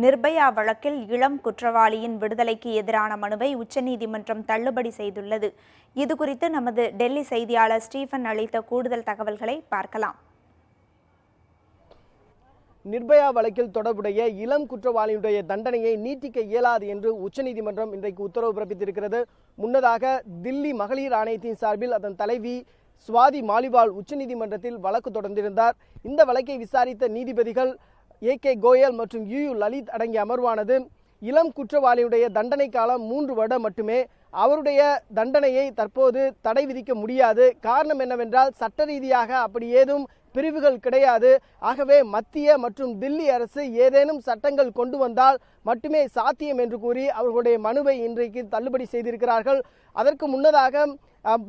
நிர்பயா வழக்கில் இளம் குற்றவாளியின் விடுதலைக்கு எதிரான மனுவை உச்சநீதிமன்றம் தள்ளுபடி செய்துள்ளது. இதுகுறித்து நமது டெல்லி செய்தியாளர் ஸ்டீஃபன் அளித்த கூடுதல் தகவல்களை பார்க்கலாம். நிர்பயா வழக்கில் தொடர்புடைய இளம் குற்றவாளியுடைய தண்டனையை நீட்டிக்க இயலாது என்று உச்சநீதிமன்றம் இன்றைக்கு உத்தரவு பிறப்பித்திருக்கிறது. முன்னதாக தில்லி மகளிர் ஆணையத்தின் சார்பில் அதன் தலைவி சுவாதி மாலிவால் உச்சநீதிமன்றத்தில் வழக்கு தொடர்ந்திருந்தார். இந்த வழக்கை விசாரித்த நீதிபதிகள் ஏ.கே. கோயல் மற்றும் யு லலித் அடங்கிய அமர்வானது இளம் குற்றவாளியுடைய தண்டனை காலம் 3 வருடம் மட்டுமே. அவருடைய தண்டனையை தற்போது தடை விதிக்க முடியாது. காரணம் என்னவென்றால் சட்ட ரீதியாக அப்படி ஏதும் பிரிவுகள் கிடையாது. ஆகவே மத்திய மற்றும் தில்லி அரசு ஏதேனும் சட்டங்கள் கொண்டு வந்தால் மட்டுமே சாத்தியம் என்று கூறி அவர்களுடைய மனுவை இன்றைக்கு தள்ளுபடி செய்திருக்கிறார்கள். அதற்கு முன்னதாக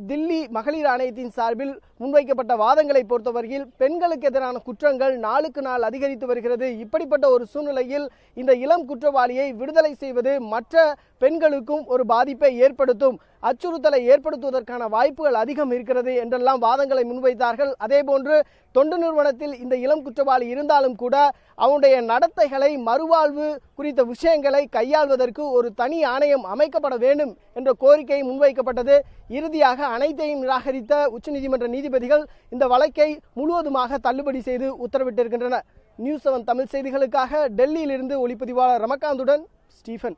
தில்லி மகளிர் ஆணையத்தின் சார்பில் முன்வைக்கப்பட்ட வாதங்களை பொறுத்தவரையில் பெண்களுக்கு எதிரான குற்றங்கள் நாளுக்கு நாள் அதிகரித்து வருகிறது. இப்படிப்பட்ட ஒரு சூழ்நிலையில் இந்த இளம் குற்றவாளியை விடுதலை செய்வது மற்ற பெண்களுக்கும் ஒரு பாதிப்பை ஏற்படுத்தும், அச்சுறுத்தலை ஏற்படுத்துவதற்கான வாய்ப்புகள் அதிகம் இருக்கிறது என்றெல்லாம் வாதங்களை முன்வைத்தார்கள். அதேபோன்று தொண்டு நிறுவனத்தில் இந்த இளம் குற்றவாளி இருந்தாலும் கூட அவனுடைய நடத்தைகளை மறுவாழ்வு குறித்த விஷயங்களை கையாள்வதற்கு ஒரு தனி ஆணையம் அமைக்கப்பட வேண்டும் என்ற கோரிக்கை முன்வைக்கப்பட்டது. இறுதியாக அனைத்தையும் நிராகரித்த உச்சநீதிமன்ற நீதிபதிகள் இந்த வழக்கை முழுவதுமாக தள்ளுபடி செய்து உத்தரவிட்டிருக்கின்றனர். நியூஸ் 7 தமிழ் செய்திகளுக்காக டெல்லியிலிருந்து ஒளிப்பதிவாளர் ரமகாந்துடன் ஸ்டீஃபன்.